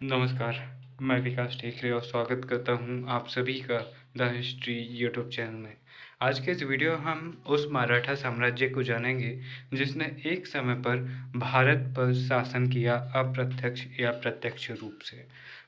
नमस्कार, मैं विकास टेकरे और स्वागत करता हूँ आप सभी का द हिस्ट्री यूट्यूब चैनल में। आज के इस वीडियो हम उस मराठा साम्राज्य को जानेंगे जिसने एक समय पर भारत पर शासन किया, अप्रत्यक्ष या प्रत्यक्ष रूप से।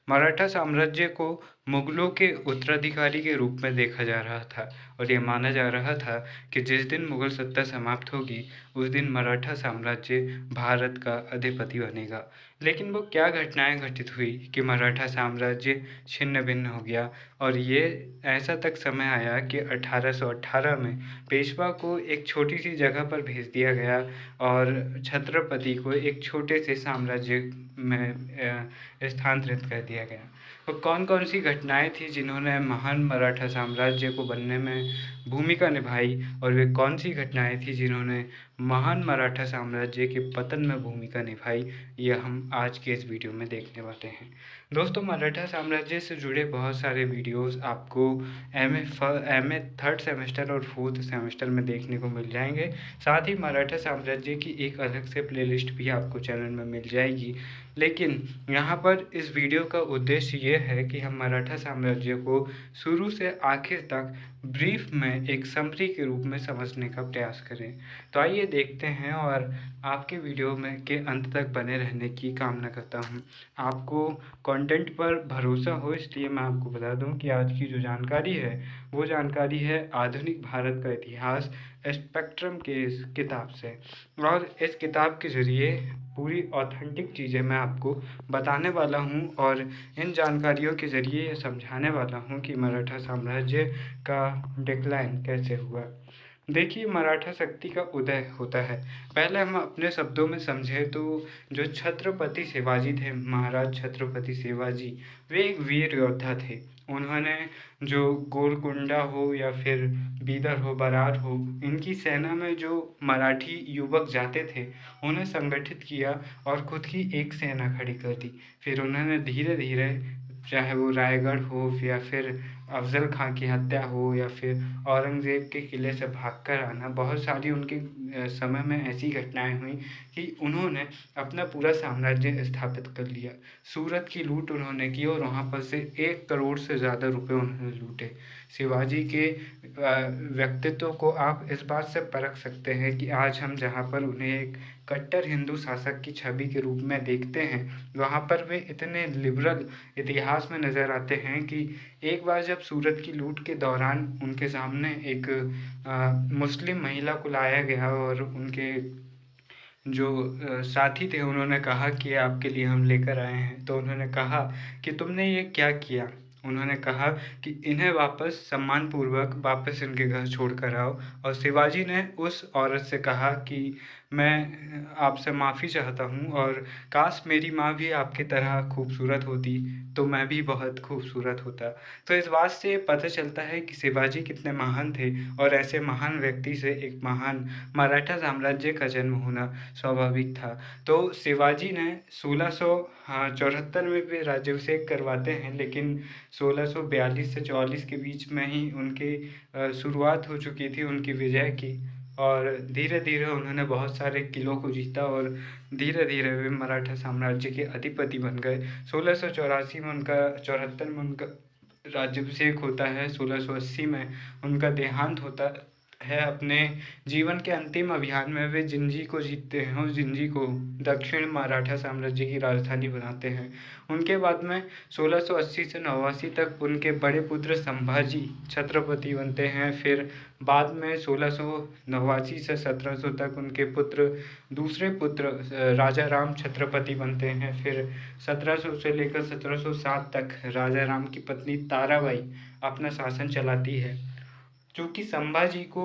मराठा साम्राज्य को मुगलों के उत्तराधिकारी के रूप में देखा जा रहा था और ये माना जा रहा था कि जिस दिन मुगल सत्ता समाप्त होगी उस दिन मराठा साम्राज्य भारत का अधिपति बनेगा। लेकिन वो क्या घटनाएं घटित हुई कि मराठा साम्राज्य छिन्न भिन्न हो गया और ये ऐसा तक समय आया कि 1818 में पेशवा को एक छोटी सी जगह पर भेज दिया गया और छत्रपति को एक छोटे से साम्राज्य में स्थानांतरित कर दिया गया। तो कौन कौन सी घटनाएं थी जिन्होंने महान मराठा साम्राज्य को बनने में भूमिका निभाई और वे कौन सी घटनाएं थी जिन्होंने महान मराठा साम्राज्य के पतन में भूमिका निभाई, यह हम आज के इस वीडियो में देखने वाले हैं। दोस्तों, मराठा साम्राज्य से जुड़े बहुत सारे वीडियोस आपको एमए थर्ड सेमेस्टर और फोर्थ सेमेस्टर में देखने को मिल जाएंगे। साथ ही मराठा साम्राज्य की एक अलग से प्लेलिस्ट भी आपको चैनल में मिल जाएगी। लेकिन यहाँ पर इस वीडियो का उद्देश्य ये है कि हम मराठा साम्राज्य को शुरू से आखिर तक ब्रीफ में एक समरी के रूप में समझने का प्रयास करें। तो आइए देखते हैं और आपके वीडियो में के अंत तक बने रहने की कामना करता हूँ। आपको कंटेंट पर भरोसा हो, इसलिए मैं आपको बता दूं कि आज की जो जानकारी है वो जानकारी है आधुनिक भारत का इतिहास स्पेक्ट्रम के इस किताब से। और इस किताब के ज़रिए पूरी ऑथेंटिक चीज़ें मैं आपको बताने वाला हूँ और इन जानकारियों के ज़रिए ये समझाने वाला हूँ कि मराठा साम्राज्य का डिक्लाइन कैसे हुआ। देखिए, मराठा शक्ति का उदय होता है। पहले हम अपने शब्दों में समझें तो जो छत्रपति शिवाजी थे, महाराज छत्रपति शिवाजी, वे एक वीर योद्धा थे। उन्होंने जो गोलकुंडा हो या फिर बीदर हो, बरार हो, इनकी सेना में जो मराठी युवक जाते थे उन्हें संगठित किया और खुद की एक सेना खड़ी कर दी। फिर उन्होंने धीरे धीरे, चाहे वो रायगढ़ हो या फिर अफजल खां की हत्या हो या फिर औरंगज़ेब के किले से भागकर आना, बहुत सारी उनके समय में ऐसी घटनाएं हुई कि उन्होंने अपना पूरा साम्राज्य स्थापित कर लिया। सूरत की लूट उन्होंने की और वहाँ पर से 1 करोड़ से ज़्यादा रुपए उन्होंने लूटे। शिवाजी के व्यक्तित्व को आप इस बात से परख सकते हैं कि आज हम जहाँ पर उन्हें एक कट्टर हिंदू शासक की छवि के रूप में देखते हैं, वहाँ पर वे इतने लिबरल इतिहास में नज़र आते हैं कि एक बार जब सूरत की लूट के दौरान उनके सामने एक मुस्लिम महिला को लाया गया और उनके जो साथी थे उन्होंने कहा कि आपके लिए हम लेकर आए हैं, तो उन्होंने कहा कि तुमने ये क्या किया। उन्होंने कहा कि इन्हें वापस सम्मानपूर्वक वापस इनके घर छोड़ कर आओ। और शिवाजी ने उस औरत से कहा कि मैं आपसे माफ़ी चाहता हूँ और काश मेरी माँ भी आपकी तरह खूबसूरत होती तो मैं भी बहुत खूबसूरत होता। तो इस बात से पता चलता है कि शिवाजी कितने महान थे और ऐसे महान व्यक्ति से एक महान मराठा साम्राज्य का जन्म होना स्वाभाविक था। तो शिवाजी ने 1674 में भी राज्याभिषेक करवाते हैं, लेकिन 1642 से 44 के बीच में ही उनकी शुरुआत हो चुकी थी उनकी विजय की। और धीरे धीरे उन्होंने बहुत सारे किलों को जीता और धीरे धीरे वे मराठा साम्राज्य के अधिपति बन गए। 1684 में उनका 74 में उनका राज्याभिषेक होता है। 1680 में उनका देहांत होता है। अपने जीवन के अंतिम अभियान में वे जिंजी को जीतते हैं और जिंजी को दक्षिण मराठा साम्राज्य की राजधानी बनाते हैं। उनके बाद में 1680 से 89 तक उनके बड़े पुत्र संभाजी छत्रपति बनते हैं। फिर बाद में 1689 से 1700 तक उनके दूसरे पुत्र राजा राम छत्रपति बनते हैं। फिर 1700 से लेकर 1707 तक राजा राम की पत्नी ताराबाई अपना शासन चलाती है। चूँकि संभाजी को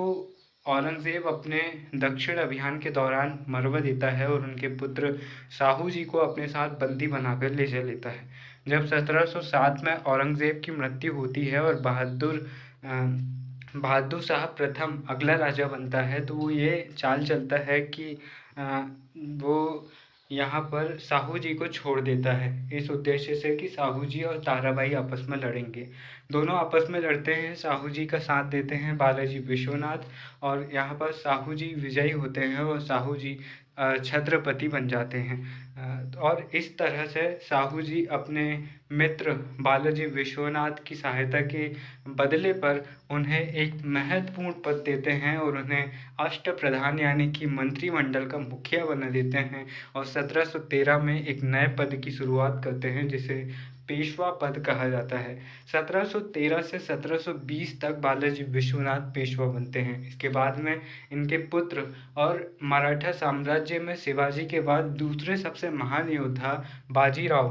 औरंगज़ेब अपने दक्षिण अभियान के दौरान मरवा देता है और उनके पुत्र शाहू जी को अपने साथ बंदी बनाकर ले जा लेता है। जब 1707 में औरंगज़ेब की मृत्यु होती है और बहादुर शाह प्रथम अगला राजा बनता है, तो वो ये चाल चलता है कि वो यहाँ पर शाहू जी को छोड़ देता है इस उद्देश्य से कि शाहू जी और ताराबाई आपस में लड़ेंगे। दोनों आपस में लड़ते हैं। शाहू जी का साथ देते हैं बालाजी विश्वनाथ और यहाँ पर शाहू जी विजयी होते हैं और शाहू जी छत्रपति बन जाते हैं। और इस तरह से साहू जी अपने मित्र बालाजी विश्वनाथ की सहायता के बदले पर उन्हें एक महत्वपूर्ण पद देते हैं और उन्हें अष्टप्रधान यानी कि मंत्रिमंडल का मुखिया बना देते हैं और 1713 में एक नए पद की शुरुआत करते हैं जिसे पेशवा पद कहा जाता है। 1713 से 1720 तक बालाजी विश्वनाथ पेशवा बनते हैं। इसके बाद में इनके पुत्र और मराठा साम्राज्य में शिवाजी के बाद दूसरे सबसे महान योद्धा बाजीराव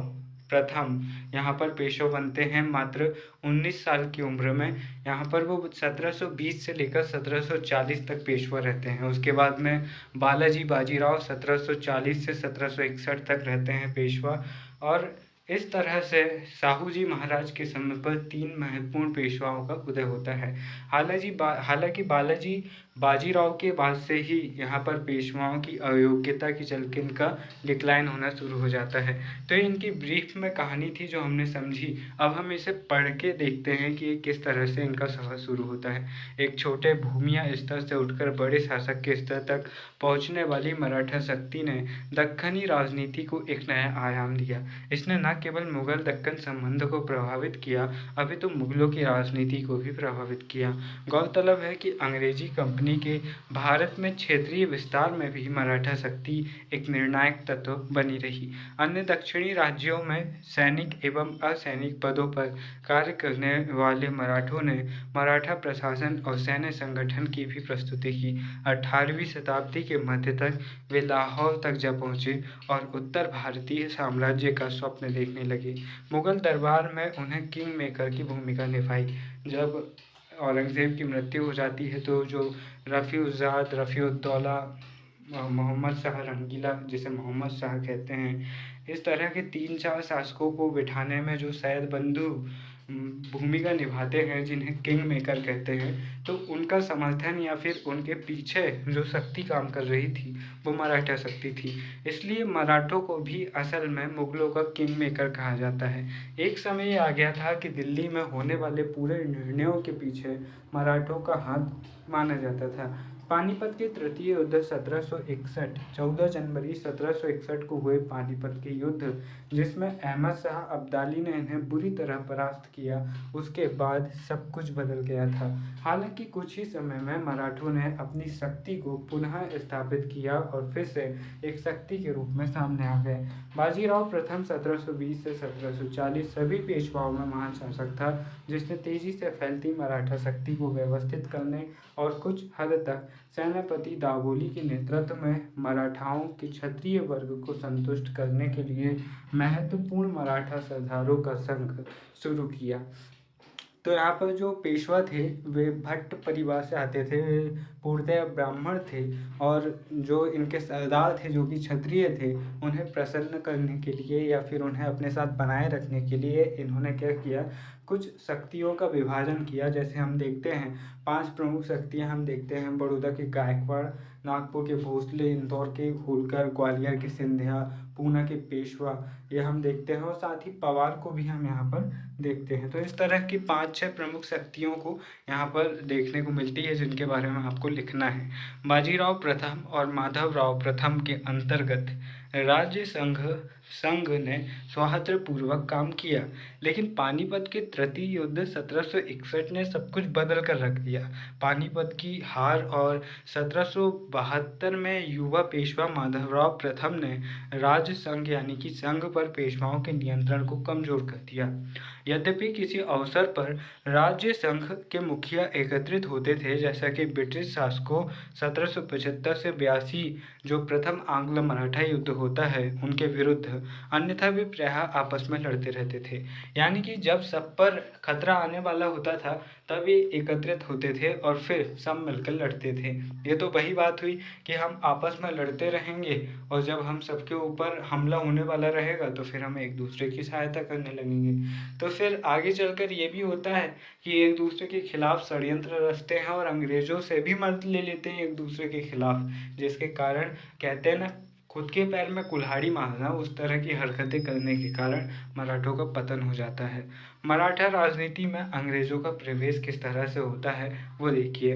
प्रथम यहाँ पर पेशवा बनते हैं मात्र 19 साल की उम्र में। यहाँ पर वो 1720 से लेकर 1740 तक पेशवा रहते हैं। उसके बाद में बालाजी बाजीराव 1740 से 1761 तक रहते हैं पेशवा। और इस तरह से साहू जी महाराज के समय पर 3 महत्वपूर्ण पेशवाओं का उदय होता है। हालांकि बालाजी बाजीराव के बाद से ही यहाँ पर पेशवाओं की अयोग्यता की चल के इनका डिक्लाइन होना शुरू हो जाता है। तो ये इनकी ब्रीफ में कहानी थी जो हमने समझी। अब हम इसे पढ़ के देखते हैं कि किस तरह से इनका सफ़र शुरू होता है। एक छोटे भूमिया स्तर से उठकर बड़े शासक के स्तर तक पहुँचने वाली मराठा शक्ति ने दक्खनी राजनीति को एक नया आयाम दिया। इसने न केवल मुगल दक्कन संबंध को प्रभावित किया, अभी तो मुगलों की राजनीति को भी प्रभावित किया। गौरतलब है कि अंग्रेजी कंपनी के भारत में क्षेत्रीय विस्तार में भी मराठा शक्ति एक निर्णायक तत्व बनी रही। अन्य दक्षिणी राज्यों में सैनिक एवं असैनिक पदों पर कार्य करने वाले मराठों ने मराठा प्रशासन और सैन्य संगठन की भी प्रस्तुति की। 18वीं शताब्दी के मध्य तक वे लाहौर तक जा पहुँचे और उत्तर भारतीय साम्राज्य का स्वप्न देखने लगे। मुगल दरबार में उन्हें किंग मेकर की भूमिका निभाई। जब औरंगज़ेब की मृत्यु हो जाती है तो जो रफ़ीउज़्ज़ाद, रफ़ीउद्दौला, मोहम्मद शाह रंगीला जिसे मोहम्मद शाह कहते हैं, इस तरह के 3-4 शासकों को बिठाने में जो सैयद बंधु भूमिका निभाते हैं जिन्हें किंग मेकर कहते हैं, तो उनका समर्थन या फिर उनके पीछे जो शक्ति काम कर रही थी वो मराठा शक्ति थी। इसलिए मराठों को भी असल में मुगलों का किंग मेकर कहा जाता है। एक समय ये आ गया था कि दिल्ली में होने वाले पूरे निर्णयों के पीछे मराठों का हाथ माना जाता था। पानीपत के तृतीय युद्ध 1761 14 जनवरी 1761 को हुए पानीपत के युद्ध, जिसमें अहमद शाह अब्दाली ने इन्हें बुरी तरह परास्त किया, उसके बाद सब कुछ बदल गया था। हालांकि कुछ ही समय में मराठों ने अपनी शक्ति को पुनः स्थापित किया और फिर से एक शक्ति के रूप में सामने आ गए। बाजीराव प्रथम 1720 से 1740 सभी पेशवाओं में महान शासक था, जिसने तेजी से फैलती मराठा शक्ति को व्यवस्थित करने और कुछ हद तक सेनापति दाभोली के नेतृत्व में मराठाओं के क्षत्रिय वर्ग को संतुष्ट करने के लिए महत्वपूर्ण मराठा सरदारों का संघ शुरू किया। तो यहाँ पर जो पेशवा थे वे भट्ट परिवार से आते थे, वे पूर्णतः ब्राह्मण थे और जो इनके सरदार थे जो कि क्षत्रिय थे, उन्हें प्रसन्न करने के लिए या फिर उन्हें अपने साथ बनाए रखने के लिए इन्होंने क्या किया, कुछ शक्तियों का विभाजन किया। जैसे हम देखते हैं 5 प्रमुख शक्तियाँ हम देखते हैं, बड़ौदा के गायकवाड़, नागपुर के भोसले, इंदौर के होलकर, ग्वालियर के सिंधिया, पूना के पेशवा, ये हम देखते हैं और साथ ही पवार को भी हम यहाँ पर देखते हैं। तो इस तरह की 5-6 प्रमुख शक्तियों को यहाँ पर देखने को मिलती है जिनके बारे में आपको लिखना है। बाजीराव प्रथम और माधवराव प्रथम के अंतर्गत राज्य संघ ने सौहार्दपूर्वक काम किया, लेकिन पानीपत के तृतीय युद्ध 1761 ने सब कुछ बदल कर रख दिया। पानीपत की हार और 1772 में युवा पेशवा माधवराव प्रथम ने राज्य संघ यानी कि संघ पर पेशवाओं के नियंत्रण को कमजोर कर दिया। यद्यपि किसी अवसर पर राज्य संघ के मुखिया एकत्रित होते थे, जैसा कि ब्रिटिश शासकों 1775 से 82 जो प्रथम आंग्ल मराठा युद्ध होता है उनके विरुद्ध, अन्यथा वे प्रायः आपस में लड़ते रहते थे। यानी कि जब सब पर खतरा आने वाला होता था तब ये एकत्रित होते थे और फिर सब मिलकर लड़ते थे। ये तो वही बात हुई कि हम आपस में लड़ते रहेंगे और जब हम सबके ऊपर हमला होने वाला रहेगा तो फिर हम एक दूसरे की सहायता करने लगेंगे। तो फिर आगे चलकर ये भी होता है कि एक दूसरे के खिलाफ षड्यंत्र रचते हैं और अंग्रेजों से भी मदद ले लेते हैं एक दूसरे के खिलाफ, जिसके कारण कहते हैं ना, खुद के पैर में कुल्हाड़ी मारना, उस तरह की हरकतें करने के कारण मराठों का पतन हो जाता है। मराठा राजनीति में अंग्रेजों का प्रवेश किस तरह से होता है वो देखिए।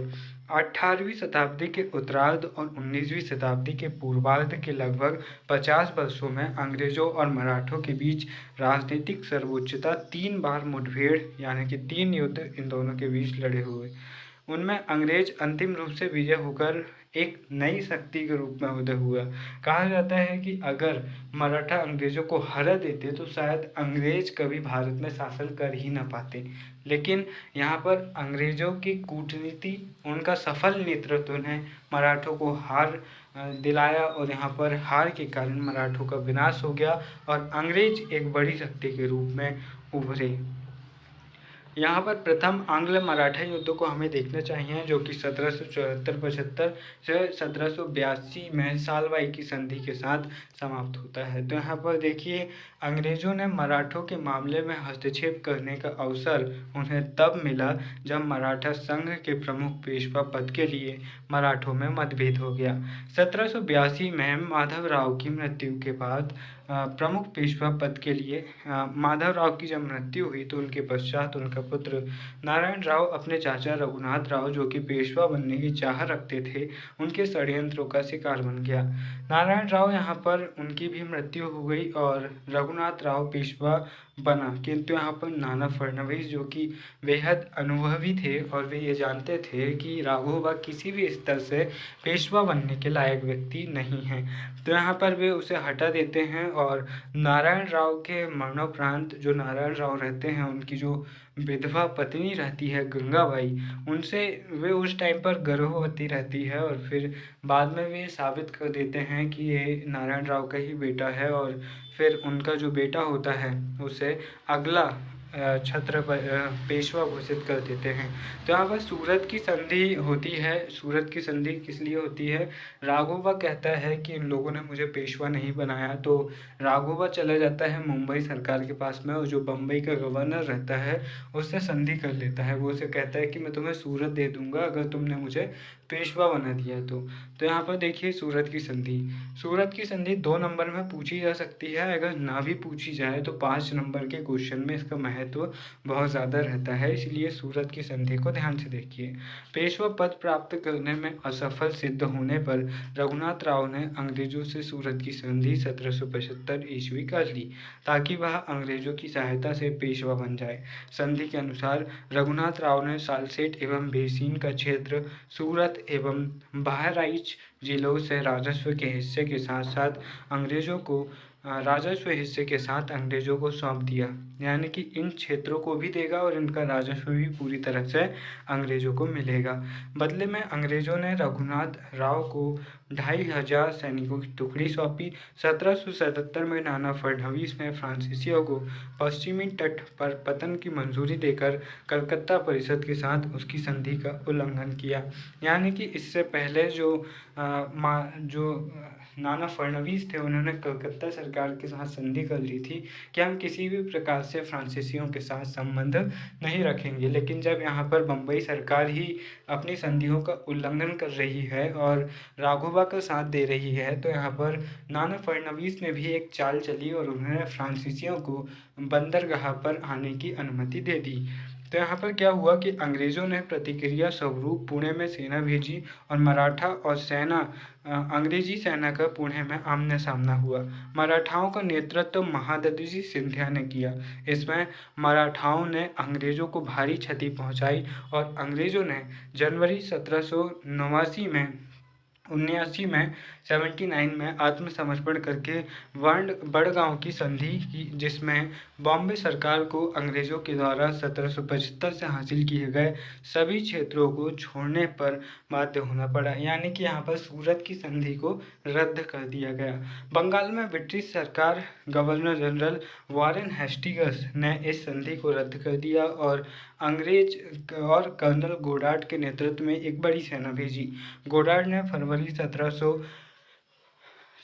18वीं शताब्दी के उत्तरार्ध और 19वीं शताब्दी के पूर्वार्ध के लगभग 50 वर्षों में अंग्रेजों और मराठों के बीच राजनीतिक सर्वोच्चता 3 बार मुठभेड़ यानी कि 3 युद्ध इन दोनों के बीच लड़े हुए। उनमें अंग्रेज अंतिम रूप से विजय होकर एक नई शक्ति के रूप में उदय हुआ। कहा जाता है कि अगर मराठा अंग्रेजों को हरा देते तो शायद अंग्रेज कभी भारत में शासन कर ही ना पाते, लेकिन यहाँ पर अंग्रेजों की कूटनीति, उनका सफल नेतृत्व ने मराठों को हार दिलाया और यहाँ पर हार के कारण मराठों का विनाश हो गया और अंग्रेज एक बड़ी शक्ति के रूप में उभरे। यहाँ पर प्रथम आंग्ल मराठा युद्ध को हमें देखना चाहिए, जो कि 1774-75 से 1782 में सालवाई की संधि के साथ समाप्त होता है। तो यहाँ पर देखिए, अंग्रेजों ने मराठों के मामले में हस्तक्षेप करने का अवसर उन्हें तब मिला जब मराठा संघ के प्रमुख पेशवा पद के लिए मराठों में मतभेद हो गया। 1782 में माधवराव की मृत्यु के बाद प्रमुख पेशवा पद के लिए माधवराव की जब मृत्यु हुई तो उनके पश्चात उनका पुत्र नारायण राव अपने चाचा रघुनाथ राव, जो कि पेशवा बनने की चाह रखते थे, उनके षड्यंत्रों का शिकार बन गया। नारायण राव यहाँ पर उनकी भी मृत्यु हो गई और रघुनाथ राव पेशवा बना, किंतु यहाँ पर नाना फडणवीस, जो कि बेहद अनुभवी थे और वे ये जानते थे कि राघोबा किसी भी स्तर से पेशवा बनने के लायक व्यक्ति नहीं है, तो यहाँ पर वे उसे हटा देते हैं और नारायण राव के मरणोपरांत जो नारायण राव रहते हैं, उनकी जो विधवा पत्नी रहती है गंगाबाई, उनसे वे उस टाइम पर गर्भवती रहती है और फिर बाद में वे साबित कर देते हैं कि ये नारायण राव का ही बेटा है और फिर उनका जो बेटा होता है उसे अगला पेशवा घोषित कर देते हैं। तो यहाँ पर सूरत की संधि होती है। सूरत की संधि किस लिए होती है? राघोबा कहता है कि इन लोगों ने मुझे पेशवा नहीं बनाया, तो राघोबा चला जाता है मुंबई सरकार के पास में और जो बम्बई का गवर्नर रहता है उससे संधि कर लेता है। वो उसे कहता है कि मैं तुम्हें सूरत दे दूंगा अगर तुमने मुझे पेशवा बना दिया तो यहाँ पर देखिए सूरत की संधि। सूरत की संधि 2 नंबर में पूछी जा सकती है, अगर ना भी पूछी जाए तो 5 नंबर के क्वेश्चन में इसका महत्व बहुत ज़्यादा रहता है, इसलिए सूरत की संधि को ध्यान से देखिए। पेशवा पद प्राप्त करने में असफल सिद्ध होने पर रघुनाथ राव ने अंग्रेजों से सूरत की संधि 1775 ईस्वी कर ली ताकि वह अंग्रेजों की सहायता से पेशवा बन जाए। संधि के अनुसार रघुनाथ राव ने सालसेट एवं बेसीन का क्षेत्र सूरत एवं बहराइच जिलों से राजस्व के हिस्से के साथ साथ अंग्रेजों को सौंप दिया, यानी कि इन क्षेत्रों को भी देगा और इनका राजस्व भी पूरी तरह से अंग्रेजों को मिलेगा। बदले में अंग्रेजों ने रघुनाथ राव को 2500 सैनिकों की टुकड़ी सौंपी। 1777 में नाना फडणवीस ने फ्रांसीसियों को पश्चिमी तट पर पतन की मंजूरी देकर कलकत्ता परिषद के साथ उसकी संधि का उल्लंघन किया, यानी कि इससे पहले जो नाना फडणवीस थे उन्होंने कलकत्ता सरकार के साथ संधि कर ली थी कि हम किसी भी प्रकार से फ्रांसीसियों के साथ संबंध नहीं रखेंगे, लेकिन जब यहाँ पर बम्बई सरकार ही अपनी संधियों का उल्लंघन कर रही है और राघोबा का साथ दे रही है, तो यहाँ पर नाना फडणवीस ने भी एक चाल चली और उन्होंने फ्रांसीसियों को बंदरगाह पर आने की अनुमति दे दी। तो यहाँ पर क्या हुआ कि अंग्रेजों ने प्रतिक्रिया स्वरूप पुणे में सेना भेजी और मराठा और अंग्रेजी सेना का पुणे में आमने सामना हुआ। मराठाओं का नेतृत्व महादजी सिंधिया ने किया। इसमें मराठाओं ने अंग्रेजों को भारी क्षति पहुंचाई और अंग्रेजों ने जनवरी 1779 में 79 में आत्मसमर्पण करके बड़गांव की संधि की, जिसमें बॉम्बे सरकार को अंग्रेजों के द्वारा 1775 से हासिल किए गए सभी क्षेत्रों को छोड़ने पर बाध्य होना पड़ा, यानी कि यहाँ पर सूरत की संधि को रद्द कर दिया गया। बंगाल में ब्रिटिश सरकार गवर्नर जनरल वॉरेन हेस्टिंग्स ने इस संधि को रद्द कर दिया और अंग्रेज और कर्नल गोडार्ड के नेतृत्व में एक बड़ी सेना भेजी। गोडार्ड ने फरवरी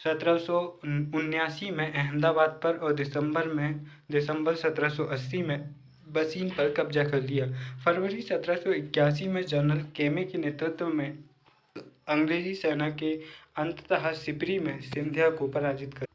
1779 में अहमदाबाद पर और दिसंबर 1780 में बसीन पर कब्जा कर लिया। फरवरी 1781 में जनरल केमे के नेतृत्व में अंग्रेजी सेना के अंततः सिपरी में सिंधिया को पराजित कर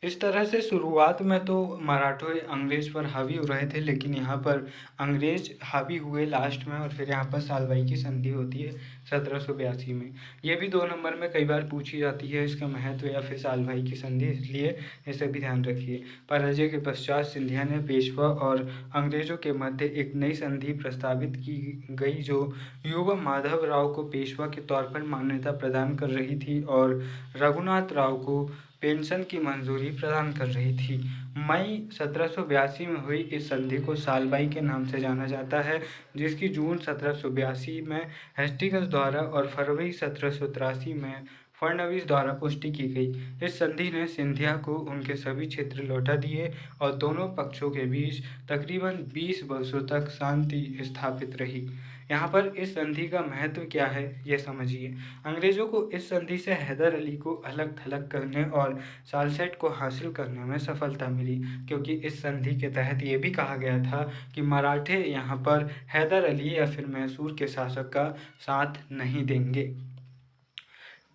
इस तरह से शुरुआत में तो मराठे अंग्रेज पर हावी हो रहे थे, लेकिन यहाँ पर अंग्रेज हावी हुए लास्ट में, और फिर यहाँ पर सालभाई की संधि होती है 1782 में। ये भी 2 नंबर में कई बार पूछी जाती है इसका महत्व, या फिर सालभाई की संधि, इसलिए इसे भी ध्यान रखिए। पराजय के पश्चात सिंधिया ने पेशवा और अंग्रेजों के मध्य एक नई संधि प्रस्तावित की गई, जो युवा माधव राव को पेशवा के तौर पर मान्यता प्रदान कर रही थी और रघुनाथ राव को पेंशन की मंजूरी प्रदान कर रही थी। मई 1782 में हुई इस संधि को सालबाई के नाम से जाना जाता है, जिसकी जून 1782 में हेस्टिंग्स द्वारा और फरवरी 1783 में फडणवीस द्वारा पुष्टि की गई। इस संधि ने सिंधिया को उनके सभी क्षेत्र लौटा दिए और दोनों पक्षों के बीच तकरीबन 20 वर्षों तक शांति स्थापित रही। यहाँ पर इस संधि का महत्व क्या है ये समझिए। अंग्रेजों को इस संधि से हैदर अली को अलग थलग करने और सालसेट को हासिल करने में सफलता मिली, क्योंकि इस संधि के तहत ये भी कहा गया था कि मराठे यहाँ पर हैदर अली या फिर मैसूर के शासक का साथ नहीं देंगे।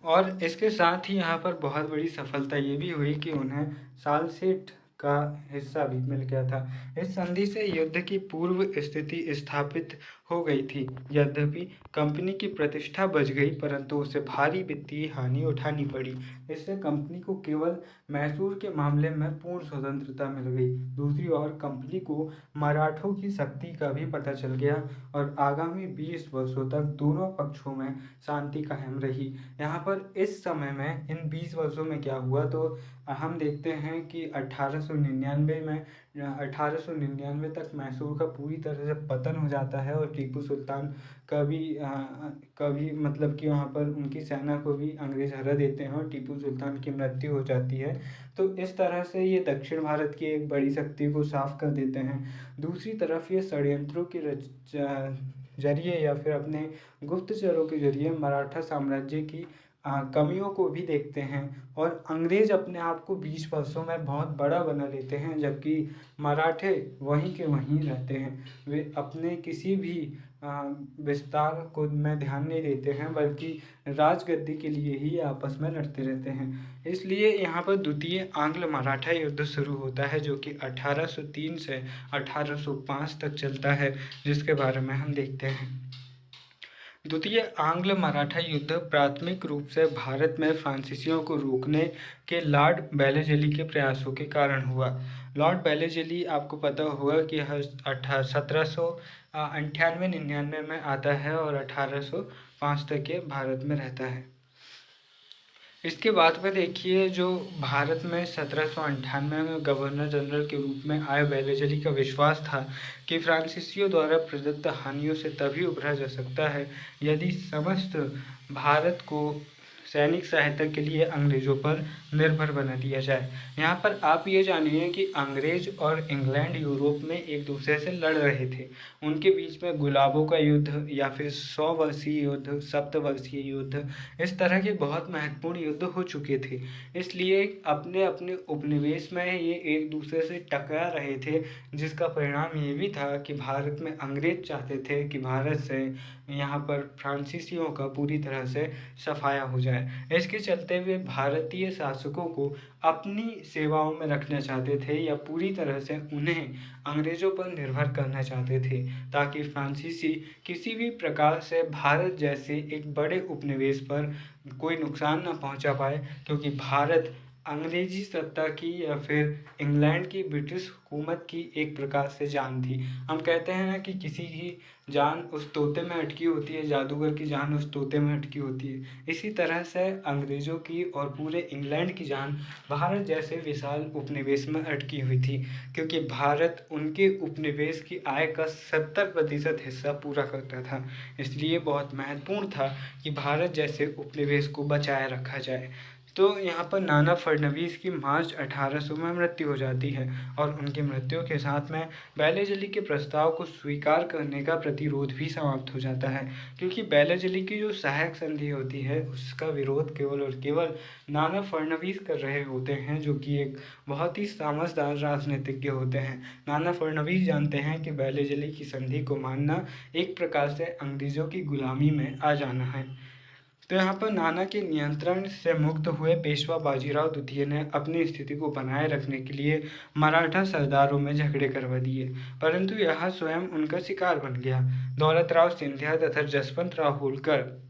और इसके साथ ही यहाँ पर बहुत बड़ी सफलता ये भी हुई कि उन्हें सालसेट का हिस्सा भी मिल गया था। इस संधि से युद्ध की पूर्व स्थिति स्थापित हो गई थी। यद्यपि कंपनी की प्रतिष्ठा बच गई, परंतु उसे भारी वित्तीय हानि उठानी पड़ी। इससे कंपनी को केवल मैसूर के मामले में पूर्ण स्वतंत्रता मिल गई। दूसरी ओर कंपनी को मराठों की शक्ति का भी पता चल गया और आगामी 20 वर्षों तक दोनों पक्षों में शांति कायम रही। यहाँ पर इस समय में इन 20 वर्षों में क्या हुआ, तो हम देखते हैं कि 1899 तक मैसूर का पूरी तरह से पतन हो जाता है और टीपू सुल्तान कभी मतलब कि वहाँ पर उनकी सेना को भी अंग्रेज हरा देते हैं और टीपू सुल्तान की मृत्यु हो जाती है। तो इस तरह से ये दक्षिण भारत की एक बड़ी शक्ति को साफ कर देते हैं। दूसरी तरफ ये षड्यंत्रों के जरिए या फिर अपने गुप्तचरों के जरिए मराठा साम्राज्य की कमियों को भी देखते हैं और अंग्रेज अपने आप को 20 वर्षों में बहुत बड़ा बना लेते हैं, जबकि मराठे वहीं के वहीं रहते हैं। वे अपने किसी भी विस्तार को में ध्यान नहीं देते हैं, बल्कि राजगद्दी के लिए ही आपस में लड़ते रहते हैं। इसलिए यहाँ पर द्वितीय आंग्ल मराठा युद्ध शुरू होता है, जो कि 1803 से 1805 तक चलता है, जिसके बारे में हम देखते हैं। द्वितीय आंग्ल मराठा युद्ध प्राथमिक रूप से भारत में फ्रांसीसियों को रोकने के लॉर्ड वेलेज़ली के प्रयासों के कारण हुआ। लॉर्ड वेलेज़ली आपको पता होगा कि 1798-99 में आता है और 1805 तक के भारत में रहता है। इसके बाद में देखिए, जो भारत में 1798 में गवर्नर जनरल के रूप में आए वेलेज़ली का विश्वास था कि फ्रांसीसियों द्वारा प्रदत्त हानियों से तभी उभरा जा सकता है यदि समस्त भारत को सैनिक सहायता के लिए अंग्रेज़ों पर निर्भर बना दिया जाए। यहाँ पर आप ये जानिए कि अंग्रेज और इंग्लैंड यूरोप में एक दूसरे से लड़ रहे थे। उनके बीच में गुलाबों का युद्ध या फिर 100 वर्षीय युद्ध, सप्तवर्षीय युद्ध, इस तरह के बहुत महत्वपूर्ण युद्ध हो चुके थे। इसलिए अपने अपने उपनिवेश में ये एक दूसरे से टकरा रहे थे, जिसका परिणाम ये भी था कि भारत में अंग्रेज चाहते थे कि भारत से यहाँ पर फ्रांसीसियों का पूरी तरह से सफाया हो जाए। इसके चलते वे भारतीय शासकों को अपनी सेवाओं में रखना चाहते थे या पूरी तरह से उन्हें अंग्रेजों पर निर्भर करना चाहते थे, ताकि फ्रांसीसी किसी भी प्रकार से भारत जैसे एक बड़े उपनिवेश पर कोई नुकसान न पहुंचा पाए, क्योंकि भारत अंग्रेजी सत्ता की या फिर इंग्लैंड की ब्रिटिश हुकूमत की एक प्रकार से जान थी। हम कहते हैं ना कि किसी की जान उस तोते में अटकी होती है, जादूगर की जान उस तोते में अटकी होती है। इसी तरह से अंग्रेज़ों की और पूरे इंग्लैंड की जान भारत जैसे विशाल उपनिवेश में अटकी हुई थी, क्योंकि भारत उनके उपनिवेश की आय का 70% हिस्सा पूरा करता था। इसलिए बहुत महत्वपूर्ण था कि भारत जैसे उपनिवेश को बचाए रखा जाए। तो यहाँ पर नाना फडणवीस की मार्च 1800 में मृत्यु हो जाती है और उनकी मृत्यु के साथ में वेलेज़ली के प्रस्ताव को स्वीकार करने का प्रतिरोध भी समाप्त हो जाता है, क्योंकि वेलेज़ली की जो सहायक संधि होती है उसका विरोध केवल और केवल नाना फडणवीस कर रहे होते हैं, जो कि एक बहुत ही समझदार राजनीतिज्ञ होते हैं। नाना फडणवीस जानते हैं कि वेलेज़ली की संधि को मानना एक प्रकार से अंग्रेज़ों की गुलामी में आ जाना है। तो यहाँ पर नाना के नियंत्रण से मुक्त हुए पेशवा बाजीराव द्वितीय ने अपनी स्थिति को बनाए रखने के लिए मराठा सरदारों में झगड़े करवा दिए, परंतु यह स्वयं उनका शिकार बन गया। दौलतराव सिंधिया तथा जसवंतराव होलकर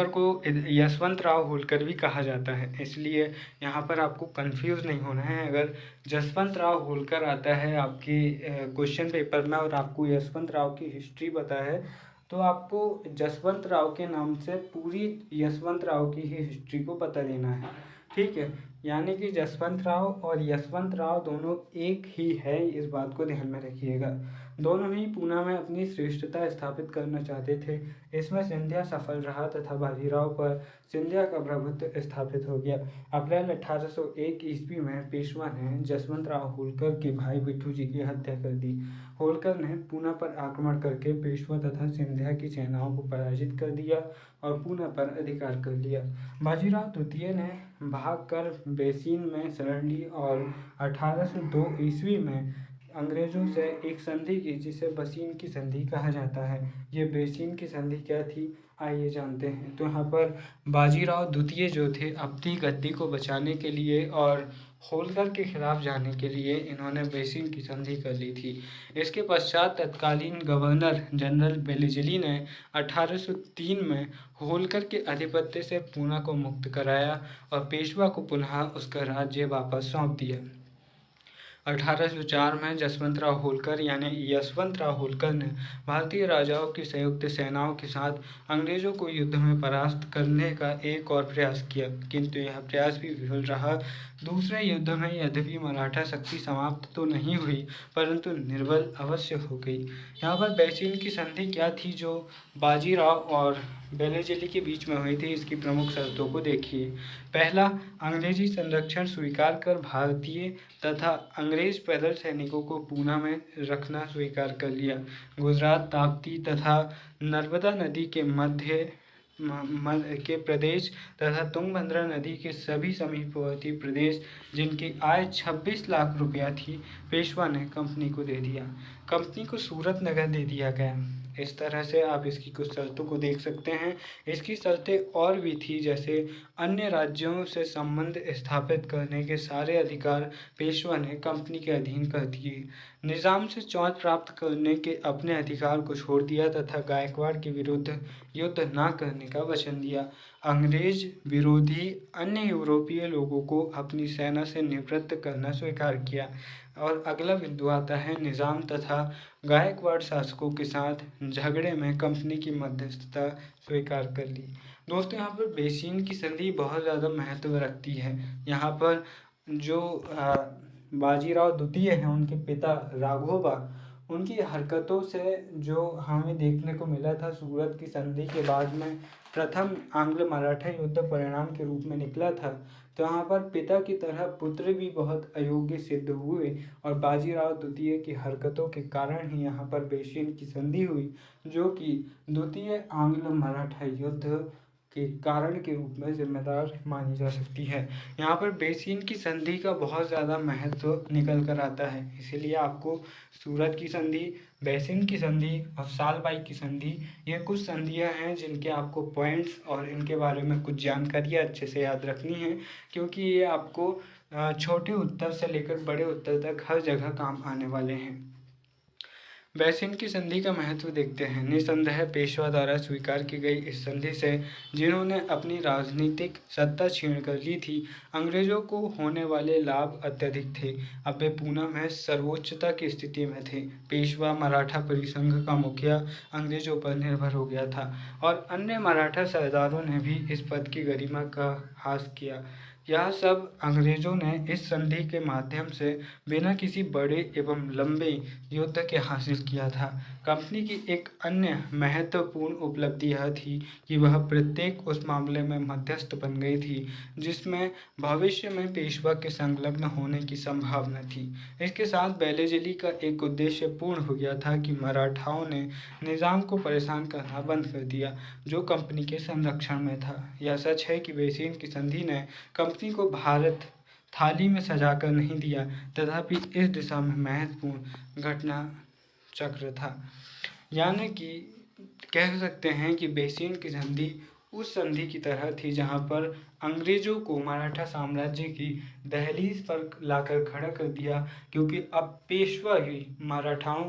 को यशवंतराव होलकर भी कहा जाता है, इसलिए यहाँ पर आपको कंफ्यूज नहीं होना है। अगर जसवंतराव होलकर आता है आपके क्वेश्चन पेपर में और आपको यशवंतराव की हिस्ट्री पता है, तो आपको जसवंतराव के नाम से पूरी यशवंतराव की ही हिस्ट्री को पता देना है, ठीक है। यानी कि जसवंतराव और यशवंतराव दोनों एक ही है, इस बात को ध्यान में रखिएगा। दोनों ही पूना में अपनी श्रेष्ठता स्थापित करना चाहते थे। इसमें सिंधिया सफल रहा तथा बाजीराव पर सिंधिया का प्रभुत्व स्थापित हो गया। अप्रैल 1801 ईस्वी में पेशवा ने जसवंतराव होलकर के भाई बिट्ठू जी की हत्या कर दी। होलकर ने पूना पर आक्रमण करके पेशवा तथा सिंधिया की सेनाओं को पराजित कर दिया और पूना पर अधिकार कर लिया। बाजीराव द्वितीय ने भागकर बेसीन में शरण ली और 1802 ईस्वी में अंग्रेजों से एक संधि की, जिसे बसीन की संधि कहा जाता है। ये बेसीन की संधि क्या थी, आइए जानते हैं। तो यहाँ पर बाजीराव द्वितीय जो थे, अपनी गद्दी को बचाने के लिए और होलकर के खिलाफ जाने के लिए इन्होंने बेसीन की संधि कर ली थी। इसके पश्चात तत्कालीन गवर्नर जनरल बेलीजली ने 1803 में होलकर के आधिपत्य से पूना को मुक्त कराया और पेशवा को पुनः उसका राज्य वापस सौंप दिया। 1804 में जसवंतराव होलकर यानी यशवंतराव होलकर ने भारतीय राजाओं की संयुक्त सेनाओं के साथ अंग्रेजों को युद्ध में परास्त करने का एक और प्रयास किया, किंतु यह प्रयास भी विफल रहा। दूसरे युद्ध में यद्यपि मराठा शक्ति समाप्त तो नहीं हुई, परंतु निर्बल अवश्य हो गई। यहाँ पर बेसीन की संधि क्या थी जो बाजीराव और बेलीजली के बीच में हुई थी, इसकी प्रमुख शर्तों को देखिए। पहला, अंग्रेजी संरक्षण स्वीकार कर भारतीय तथा अंग्रेज पैदल सैनिकों को पूना में रखना स्वीकार कर लिया। गुजरात, ताप्ती तथा नर्मदा नदी के मध्य के प्रदेश तथा तुंगभद्रा नदी के सभी समीपवर्ती प्रदेश, जिनकी आय 26 लाख रुपया थी, पेशवा ने कंपनी को दे दिया। कंपनी को सूरत नगर दे दिया गया। इस तरह से आप इसकी कुछ शर्तों को देख सकते हैं। इसकी शर्तें और भी थी, जैसे अन्य राज्यों से संबंध स्थापित करने के सारे अधिकार पेशवा ने कंपनी के अधीन कर दिए। निजाम से चौथ प्राप्त करने के अपने अधिकार को छोड़ दिया तथा गायकवाड़ के विरुद्ध युद्ध न करने का वचन दिया। अंग्रेज विरोधी अन्य यूरोपीय लोगों को अपनी सेना से निवृत्त करना स्वीकार किया। और अगला बिंदु आता है, निजाम तथा गायकवाड़ शासकों के साथ झगड़े में कंपनी की मध्यस्थता स्वीकार कर ली। दोस्तों, यहाँ पर बेसीन की संधि बहुत ज़्यादा महत्व रखती है। यहाँ पर जो बाजीराव द्वितीय हैं, उनके पिता राघोबा, उनकी हरकतों से जो हमें देखने को मिला था सूरत की संधि के बाद में प्रथम आंग्ल मराठा युद्ध परिणाम के रूप में निकला था, तो यहाँ पर पिता की तरह पुत्र भी बहुत अयोग्य सिद्ध हुए और बाजीराव द्वितीय की हरकतों के कारण ही यहाँ पर बेसीन की संधि हुई, जो कि द्वितीय आंग्ल मराठा युद्ध के कारण के रूप में जिम्मेदार मानी जा सकती है। यहाँ पर बेसीन की संधि का बहुत ज़्यादा महत्व निकल कर आता है, इसीलिए आपको सूरत की संधि, बेसिन की संधि और सालबाई की संधि, ये कुछ संधियां हैं जिनके आपको पॉइंट्स और इनके बारे में कुछ जानकारियाँ अच्छे से याद रखनी है, क्योंकि ये आपको छोटे उत्तर से लेकर बड़े उत्तर तक हर जगह काम आने वाले हैं। बेसिन की संधि का महत्व देखते हैं। निसंदेह पेशवा द्वारा स्वीकार की गई इस संधि से जिन्होंने अपनी राजनीतिक सत्ता छीन कर ली थी, अंग्रेजों को होने वाले लाभ अत्यधिक थे। अब वे पूना में सर्वोच्चता की स्थिति में थे। पेशवा मराठा परिसंघ का मुखिया अंग्रेजों पर निर्भर हो गया था और अन्य मराठा सरदारों ने भी इस पद की गरिमा का हास किया। यह सब अंग्रेजों ने इस संधि के माध्यम से बिना किसी बड़े एवं लंबे युद्ध के हासिल किया था। कंपनी की एक अन्य महत्वपूर्ण उपलब्धि यह थी कि वह प्रत्येक उस मामले में मध्यस्थ बन गई थी जिसमें भविष्य में पेशवा के संलग्न होने की संभावना थी। इसके साथ बेलीजली का एक उद्देश्य पूर्ण हो गया था कि मराठाओं ने निजाम को परेशान करना बंद कर दिया, जो कंपनी के संरक्षण में था। यह सच है कि बेसिन की संधि ने कंपनी को भारत थाली में सजाकर नहीं दिया, तथापि इस दिशा में महत्वपूर्ण घटना चक्र था। यानी कि कह सकते हैं कि बेसिन की संधि उस संधि की तरह थी जहां पर अंग्रेजों को मराठा साम्राज्य की दहलीज पर लाकर खड़ा कर दिया, क्योंकि अब पेशवा ही मराठाओं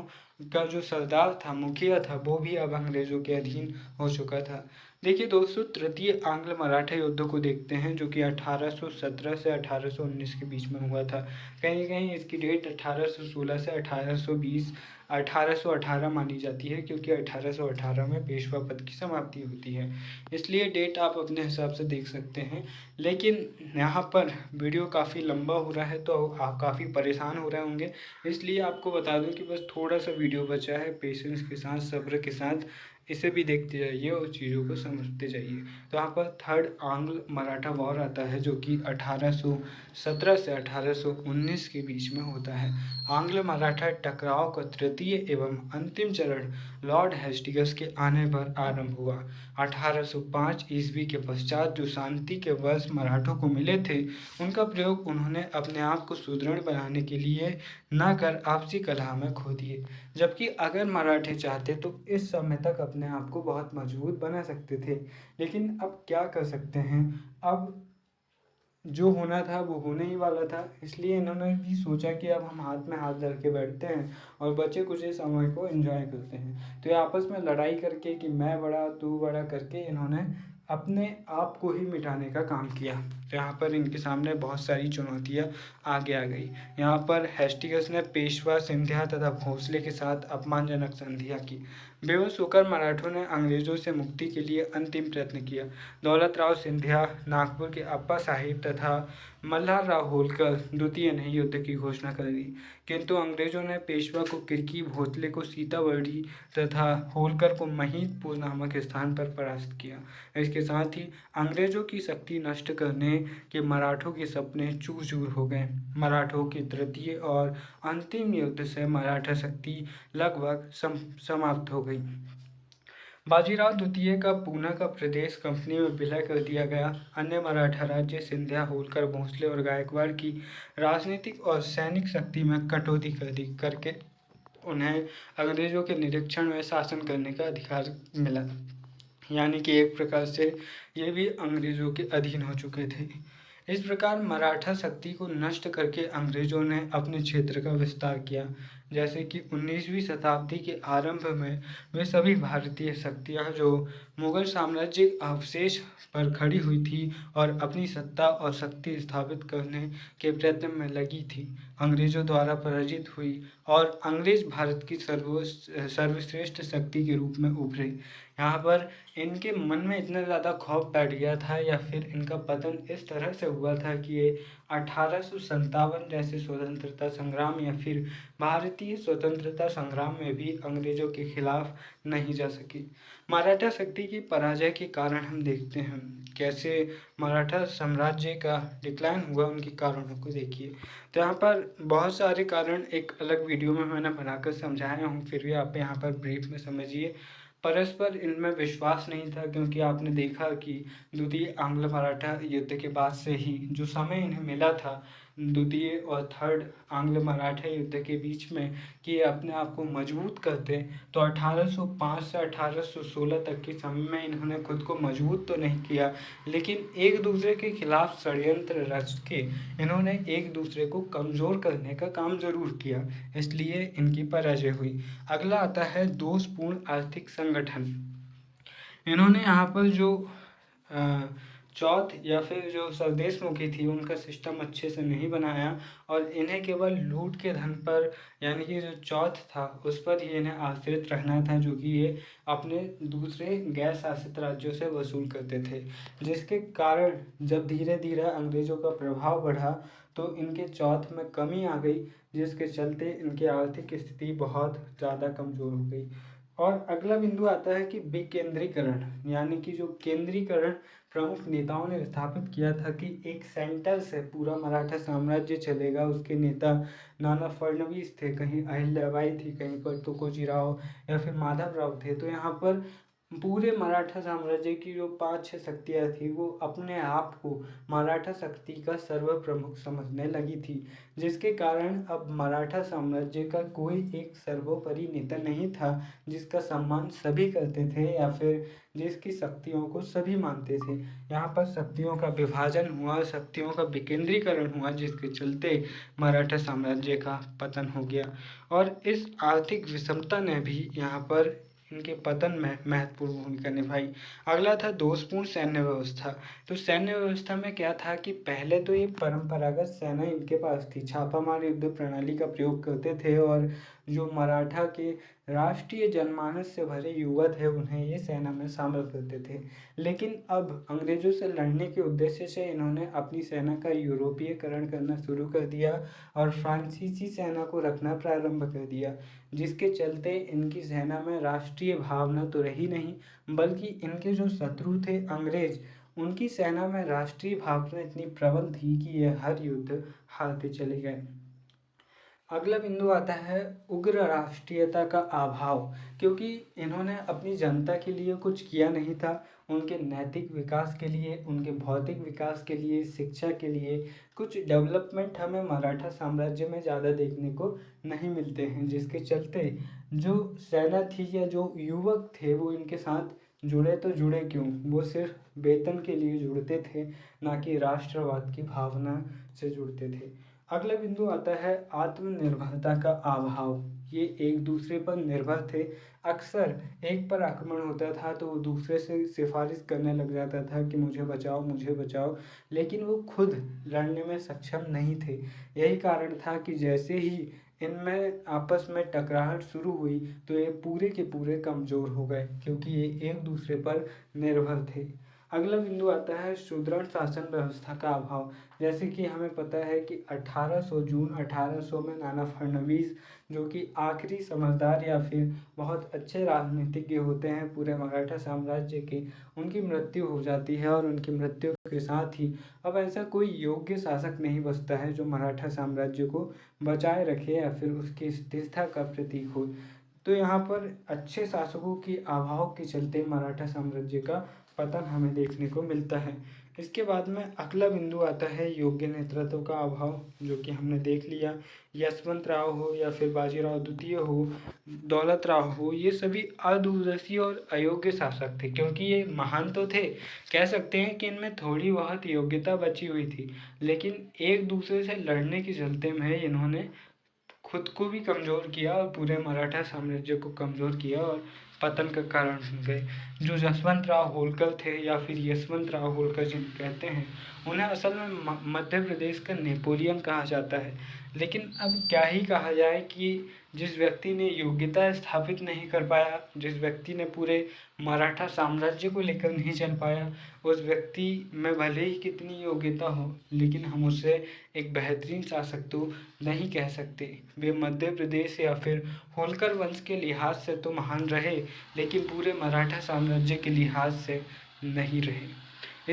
का जो सरदार था, मुखिया था, वो भी अब अंग्रेजों के अधीन हो चुका था। देखिए दोस्तों, तृतीय आंग्ल मराठा युद्ध को देखते हैं जो कि 1817 से 1819 के बीच में हुआ था। कहीं कहीं इसकी डेट 1816 से 1820 1818 मानी जाती है, क्योंकि 1818 में पेशवा पद की समाप्ति होती है। इसलिए डेट आप अपने हिसाब से देख सकते हैं। लेकिन यहाँ पर वीडियो काफ़ी लंबा हो रहा है तो आप काफ़ी परेशान हो रहे होंगे, इसलिए आपको बता दूं कि बस थोड़ा सा वीडियो बचा है। पेशेंस के साथ, सब्र के साथ इसे भी देखते जाइए और चीज़ों को समझते जाइए। तो यहाँ पर थर्ड आंग्ल मराठा वॉर आता है जो कि 1817 से 1819 के बीच में होता है। आंग्ल मराठा टकराव का तृतीय एवं अंतिम चरण लॉर्ड हेस्टिंग्स के आने पर आरंभ हुआ। 1805 ईस्वी के पश्चात जो शांति के वर्ष मराठों को मिले थे, उनका प्रयोग उन्होंने अपने आप को सुदृढ़ बनाने के लिए न कर आपसी कलह में खो दिए। जबकि अगर मराठे चाहते तो इस समय तक अपने आप को बहुत मजबूत बना सकते थे, लेकिन अब क्या कर सकते हैं। अब जो होना था वो होने ही वाला था, इसलिए इन्होंने भी सोचा कि अब हम हाथ में हाथ धर के बैठते हैं और बचे कुछ समय को एंजॉय करते हैं। तो ये आपस में लड़ाई करके कि मैं बड़ा तू बड़ा करके इन्होंने अपने आप को ही मिटाने का काम किया। तो यहाँ पर इनके सामने बहुत सारी चुनौतियाँ आगे आ गई। यहाँ पर हेस्टिंग्स ने पेशवा, सिंधिया तथा भोसले के साथ अपमानजनक संधियाँ की। बेबस होकर मराठों ने अंग्रेजों से मुक्ति के लिए अंतिम प्रयत्न किया। दौलत राव सिंधिया, नागपुर के अप्पा साहिब तथा मल्हारराव होलकर द्वितीय ने युद्ध की घोषणा कर दी, किंतु अंग्रेजों ने पेशवा को किरकी, भोसले को सीताबर्डी तथा होलकर को महिदपुर नामक स्थान पर परास्त किया। इसके साथ ही अंग्रेजों की शक्ति नष्ट करने के मराठों के सपने चूर चूर हो गए। मराठों की तृतीय और अंतिम युद्ध से मराठा शक्ति लगभग समाप्त हो गई। बाजीराव द्वितीय का पूना का प्रदेश कंपनी में विलय कर दिया गया। अन्य मराठा राज्य सिंधिया, होलकर, भोसले और गायकवाड़ की राजनीतिक और सैनिक शक्ति में कटौती कर दी करके उन्हें अंग्रेजों के निरीक्षण में शासन करने का अधिकार मिला। यानी कि एक प्रकार से ये भी अंग्रेजों के अधीन हो चुके थे। इस प्रकार मराठा शक्ति को नष्ट करके अंग्रेजों ने अपने क्षेत्र का विस्तार किया। जैसे कि 19वीं शताब्दी के आरंभ में वे सभी भारतीय शक्तियाँ जो मुगल साम्राज्य अवशेष पर खड़ी हुई थी और अपनी सत्ता और शक्ति स्थापित करने के प्रयत्न में लगी थी, अंग्रेजों द्वारा पराजित हुई और अंग्रेज भारत की सर्वश्रेष्ठ शक्ति के रूप में उभरे। यहाँ पर इनके मन में इतना ज़्यादा खौफ बैठ गया था या फिर इनका पतन इस तरह से हुआ था कि ये 1857 जैसे स्वतंत्रता संग्राम या फिर भारतीय स्वतंत्रता संग्राम में भी अंग्रेजों के खिलाफ नहीं जा सकी। मराठा शक्ति की पराजय के कारण हम देखते हैं कैसे मराठा साम्राज्य का डिक्लाइन हुआ। उनके कारणों को देखिए, तो यहाँ पर बहुत सारे कारण एक अलग वीडियो में मैंने बनाकर समझाया हूँ, फिर भी आप यहाँ पर ब्रीफ में समझिए। परस्पर इनमें विश्वास नहीं था, क्योंकि आपने देखा कि द्वितीय आंग्ल मराठा युद्ध के बाद से ही जो समय इन्हें मिला था द्वितीय और थर्ड आंग्ल मराठा युद्ध के बीच में कि ये अपने आप को मजबूत करते, तो 1805 से 1816 तक के समय में इन्होंने खुद को मजबूत तो नहीं किया, लेकिन एक दूसरे के खिलाफ षड्यंत्र रच के इन्होंने एक दूसरे को कमज़ोर करने का काम ज़रूर किया, इसलिए इनकी पराजय हुई। अगला आता है दोषपूर्ण आर्थिक संगठन। इन्होंने यहाँ पर जो चौथ या फिर जो स्वदेशमुखी थी उनका सिस्टम अच्छे से नहीं बनाया और इन्हें केवल लूट के धन पर, यानी कि जो चौथ था उस पर ही इन्हें आश्रित रहना था, जो कि ये अपने दूसरे गैर शासित राज्यों से वसूल करते थे, जिसके कारण जब धीरे धीरे अंग्रेजों का प्रभाव बढ़ा तो इनके चौथ में कमी आ गई, जिसके चलते इनकी आर्थिक स्थिति बहुत ज़्यादा कमज़ोर हो गई। और अगला बिंदु आता है कि विकेंद्रीकरण, यानी कि जो केंद्रीकरण प्रमुख नेताओं ने स्थापित किया था कि एक सेंटर से पूरा मराठा साम्राज्य चलेगा। उसके नेता नाना फडणवीस थे, कहीं अहिल्याबाई थी, कहीं पर तुकोजी राव या फिर माधव राव थे। तो यहाँ पर पूरे मराठा साम्राज्य की जो 5-6 शक्तियाँ थी वो अपने आप को मराठा शक्ति का सर्वप्रमुख समझने लगी थी, जिसके कारण अब मराठा साम्राज्य का कोई एक सर्वोपरि नेता नहीं था जिसका सम्मान सभी करते थे या फिर जिसकी शक्तियों को सभी मानते थे। यहाँ पर शक्तियों का विभाजन हुआ, शक्तियों का विकेंद्रीकरण हुआ, जिसके चलते मराठा साम्राज्य का पतन हो गया। और इस आर्थिक विषमता ने भी यहाँ पर इनके पतन में महत्वपूर्ण भूमिका निभाई। अगला था दोषपूर्ण सैन्य व्यवस्था। तो सैन्य व्यवस्था में क्या था कि पहले तो ये परंपरागत सेना इनके पास थी, छापामार युद्ध प्रणाली का प्रयोग करते थे और जो मराठा के राष्ट्रीय जनमानस से भरे युवा थे उन्हें ये सेना में शामिल करते थे। लेकिन अब अंग्रेजों से लड़ने के उद्देश्य से इन्होंने अपनी सेना का यूरोपीयकरण करना शुरू कर दिया और फ्रांसीसी सेना को रखना प्रारंभ कर दिया, जिसके चलते इनकी सेना में राष्ट्रीय भावना तो रही नहीं, बल्कि इनके जो शत्रु थे अंग्रेज, उनकी सेना में राष्ट्रीय भावना इतनी प्रबल थी कि यह हर युद्ध हारते चले गए। अगला बिंदु आता है उग्र राष्ट्रीयता का अभाव, क्योंकि इन्होंने अपनी जनता के लिए कुछ किया नहीं था। उनके नैतिक विकास के लिए, उनके भौतिक विकास के लिए, शिक्षा के लिए कुछ डेवलपमेंट हमें मराठा साम्राज्य में ज़्यादा देखने को नहीं मिलते हैं, जिसके चलते जो सेना थी या जो युवक थे वो इनके साथ जुड़े तो जुड़े क्यों, वो सिर्फ वेतन के लिए जुड़ते थे, ना कि राष्ट्रवाद की भावना से जुड़ते थे। अगला बिंदु आता है आत्मनिर्भरता का अभाव। ये एक दूसरे पर निर्भर थे। अक्सर एक पर आक्रमण होता था तो वो दूसरे से सिफारिश करने लग जाता था कि मुझे बचाओ मुझे बचाओ, लेकिन वो खुद लड़ने में सक्षम नहीं थे। यही कारण था कि जैसे ही इनमें आपस में टकराहट शुरू हुई तो ये पूरे के पूरे कमज़ोर हो गए, क्योंकि ये एक दूसरे पर निर्भर थे। अगला बिंदु आता है सुदृढ़ शासन व्यवस्था का अभाव। जैसे कि हमें पता है कि 1800 जून 1800 में नाना फडणवीस, जो कि आखिरी समझदार या फिर बहुत अच्छे राजनीतिज्ञ होते हैं पूरे मराठा साम्राज्य के, उनकी मृत्यु हो जाती है और उनकी मृत्यु के साथ ही अब ऐसा कोई योग्य शासक नहीं बचता है जो मराठा साम्राज्य को बचाए रखे या फिर उसकी स्थिरता का प्रतीक हो। तो यहाँ पर अच्छे शासकों के अभाव के चलते मराठा साम्राज्य का पतन हमें देखने को मिलता है। इसके बाद में अगला बिंदु आता है योग्य नेतृत्व का अभाव, जो कि हमने देख लिया। यशवंत राव हो या फिर बाजीराव द्वितीय हो, दौलत राव हो, ये सभी अदूरदर्शी और अयोग्य शासक थे, क्योंकि ये महान तो थे, कह सकते हैं कि इनमें थोड़ी बहुत योग्यता बची हुई थी, लेकिन एक दूसरे से लड़ने के चलते में इन्होंने खुद को भी कमज़ोर किया और पूरे मराठा साम्राज्य को कमज़ोर किया और पतन का कारण बन गए। जो जसवंत राव होलकर थे या फिर यशवंत राव होलकर जिन्हें कहते हैं, उन्हें असल में मध्य प्रदेश का नेपोलियन कहा जाता है। लेकिन अब क्या ही कहा जाए कि जिस व्यक्ति ने योग्यता स्थापित नहीं कर पाया, जिस व्यक्ति ने पूरे मराठा साम्राज्य को लेकर नहीं चल पाया, उस व्यक्ति में भले ही कितनी योग्यता हो, लेकिन हम उसे एक बेहतरीन शासक तो नहीं कह सकते। वे मध्य प्रदेश या फिर होलकर वंश के लिहाज से तो महान रहे, लेकिन पूरे मराठा साम्राज्य के लिहाज से नहीं रहे।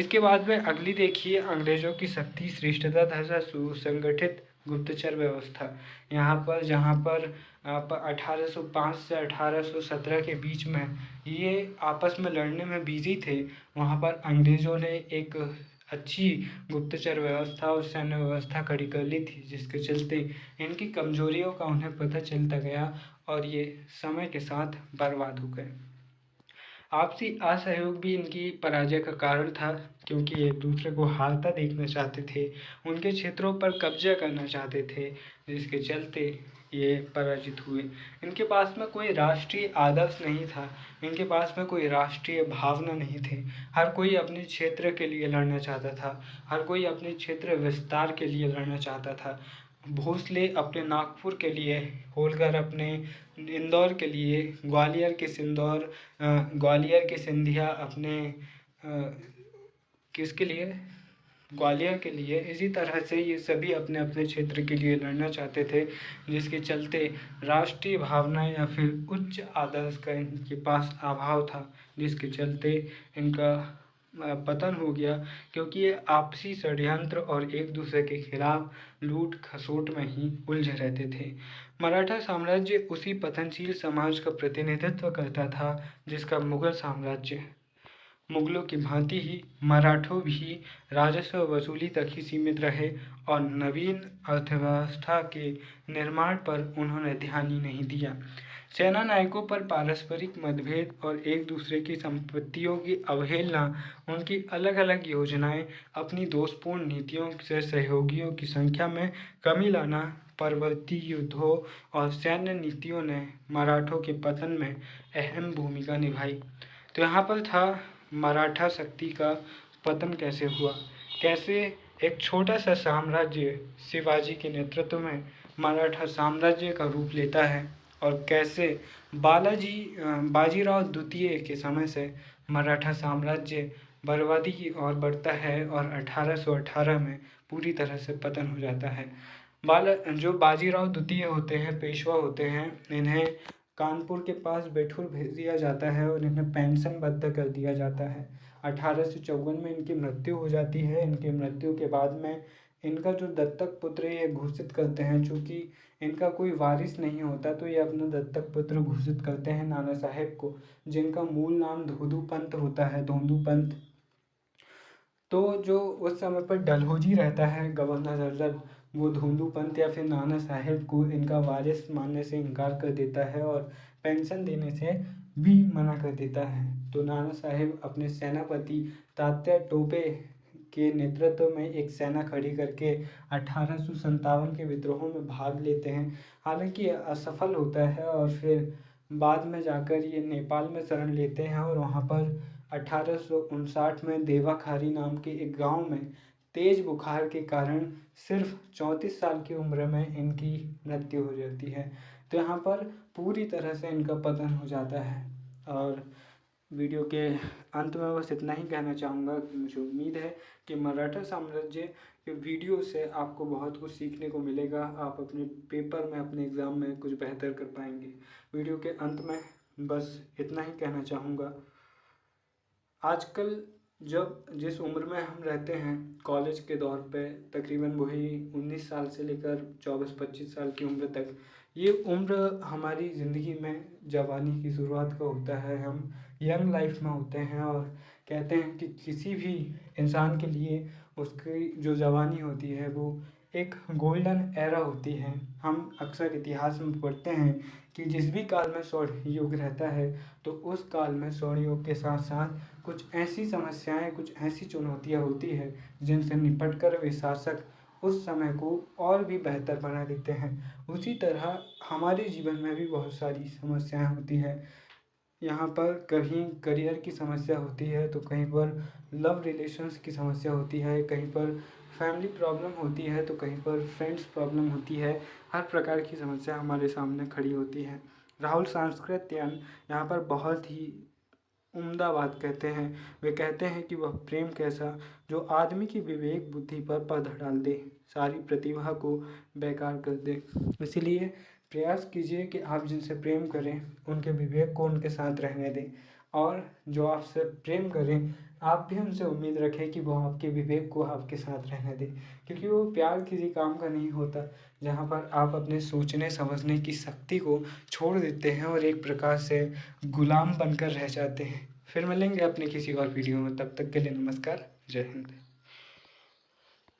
इसके बाद में अगली देखिए अंग्रेजों की शक्ति, श्रेष्ठता तथा सुसंगठित गुप्तचर व्यवस्था। यहाँ पर जहाँ पर आप 1805 से 1817 के बीच में ये आपस में लड़ने में बिजी थे, वहाँ पर अंग्रेज़ों ने एक अच्छी गुप्तचर व्यवस्था और सैन्य व्यवस्था खड़ी कर ली थी, जिसके चलते इनकी कमजोरियों का उन्हें पता चलता गया और ये समय के साथ बर्बाद हो गए। आपसी असहयोग भी इनकी पराजय का कारण था, क्योंकि एक दूसरे को हारता देखना चाहते थे, उनके क्षेत्रों पर कब्जा करना चाहते थे, जिसके चलते ये पराजित हुए। इनके पास में कोई राष्ट्रीय आदर्श नहीं था, इनके पास में कोई राष्ट्रीय भावना नहीं थी। हर कोई अपने क्षेत्र के लिए लड़ना चाहता था, हर कोई अपने क्षेत्र विस्तार के लिए लड़ना चाहता था। भोसले अपने नागपुर के लिए, होलकर अपने इंदौर के लिए, ग्वालियर के सिंधिया अपने किसके लिए, ग्वालियर के लिए। इसी तरह से ये सभी अपने अपने क्षेत्र के लिए लड़ना चाहते थे, जिसके चलते राष्ट्रीय भावना या फिर उच्च आदर्श का इनके पास अभाव था, जिसके चलते इनका पतन हो गया, क्योंकि ये आपसी षड्यंत्र और एक दूसरे के खिलाफ लूट खसोट में ही उलझे रहते थे। मराठा साम्राज्य उसी पतनशील समाज का प्रतिनिधित्व करता था जिसका मुगल साम्राज्य मुगलों की भांति ही मराठों भी राजस्व वसूली तक ही सीमित रहे और नवीन अर्थव्यवस्था के निर्माण पर उन्होंने ध्यान ही नहीं दिया। सेना नायकों पर पारस्परिक मतभेद और एक दूसरे की संपत्तियों की अवहेलना, उनकी अलग अलग योजनाएं, अपनी दोषपूर्ण नीतियों से सहयोगियों की संख्या में कमी लाना, परवर्ती युद्धों और सैन्य नीतियों ने मराठों के पतन में अहम भूमिका निभाई। तो यहाँ पर था मराठा शक्ति का पतन कैसे हुआ, कैसे एक छोटा सा साम्राज्य शिवाजी के नेतृत्व में मराठा साम्राज्य का रूप लेता है और कैसे बाजीराव द्वितीय के समय से मराठा साम्राज्य बर्बादी की ओर बढ़ता है और 1818 में पूरी तरह से पतन हो जाता है। जो बाजीराव द्वितीय होते हैं, पेशवा होते हैं, इन्हें कानपुर के पास बेठुर भेज दिया जाता है और इन्हें पेंशनबद्ध कर दिया जाता है। 1854 में इनकी मृत्यु हो जाती है। इनकी मृत्यु के बाद में इनका जो दत्तक पुत्र ये घोषित करते हैं, चूँकि इनका कोई वारिस नहीं होता तो ये अपना दत्तक पुत्र घोषित करते हैं नाना साहेब को, जिनका मूल नाम धोदू पंत होता है, धोंदू पंत। तो जो उस समय पर डलहौजी रहता है गवर्नर जनरल, वो धोंदू पंत या फिर नाना साहेब को इनका वारिस मानने से इनकार कर देता है और पेंशन देने से भी मना कर देता है। तो नाना साहेब अपने सेनापति तात्या टोपे के नेतृत्व में एक सेना खड़ी करके 1857 के विद्रोह में भाग लेते हैं। हालांकि असफल होता है और फिर बाद में जाकर ये नेपाल में शरण लेते हैं और वहाँ पर 1859 में देवाखारी नाम के एक गांव में तेज बुखार के कारण सिर्फ 34 साल की उम्र में इनकी मृत्यु हो जाती है। तो यहाँ पर पूरी तरह से इनका पतन हो जाता है। और वीडियो के अंत में बस इतना ही कहना चाहूँगा कि मुझे उम्मीद है कि मराठा साम्राज्य के वीडियो से आपको बहुत कुछ सीखने को मिलेगा। आप अपने पेपर में, अपने एग्ज़ाम में कुछ बेहतर कर पाएंगे। वीडियो के अंत में बस इतना ही कहना चाहूँगा। आजकल जब जिस उम्र में हम रहते हैं कॉलेज के दौर पे, तकरीबन वही 19 साल से लेकर 24-25 साल की उम्र तक, ये उम्र हमारी ज़िंदगी में जवानी की शुरुआत का होता है। हम यंग लाइफ में होते हैं और कहते हैं कि किसी भी इंसान के लिए उसकी जो जवानी होती है वो एक गोल्डन एरा होती है। हम अक्सर इतिहास में पढ़ते हैं कि जिस भी काल में स्वर्ण युग रहता है तो उस काल में स्वर्ण युग के साथ साथ कुछ ऐसी समस्याएं, कुछ ऐसी चुनौतियां होती है जिनसे निपट कर वे शासक उस समय को और भी बेहतर बना देते हैं। उसी तरह हमारे जीवन में भी बहुत सारी समस्याएं होती है। यहाँ पर कहीं करियर की समस्या होती है, तो कहीं पर लव रिलेशंस की समस्या होती है, कहीं पर फैमिली प्रॉब्लम होती है, तो कहीं पर फ्रेंड्स प्रॉब्लम होती है। हर प्रकार की समस्या हमारे सामने खड़ी होती है। राहुल सांकृत्यायन यहाँ पर बहुत ही उम्दा बात कहते हैं। वे कहते हैं कि वह प्रेम कैसा जो आदमी की विवेक बुद्धि पर पर्दा डाल दे, सारी प्रतिभा को बेकार कर दे। इसीलिए प्रयास कीजिए कि आप जिनसे प्रेम करें उनके विवेक को उनके साथ रहने दें, और जो आपसे प्रेम करें आप भी उनसे उम्मीद रखें कि वो आपके विवेक को आपके साथ रहने दें। क्योंकि वो प्यार किसी काम का नहीं होता जहाँ पर आप अपने सोचने समझने की शक्ति को छोड़ देते हैं और एक प्रकार से गुलाम बनकर रह जाते हैं। फिर मिलेंगे अपने किसी और वीडियो में, तब तक के लिए नमस्कार, जय हिंद।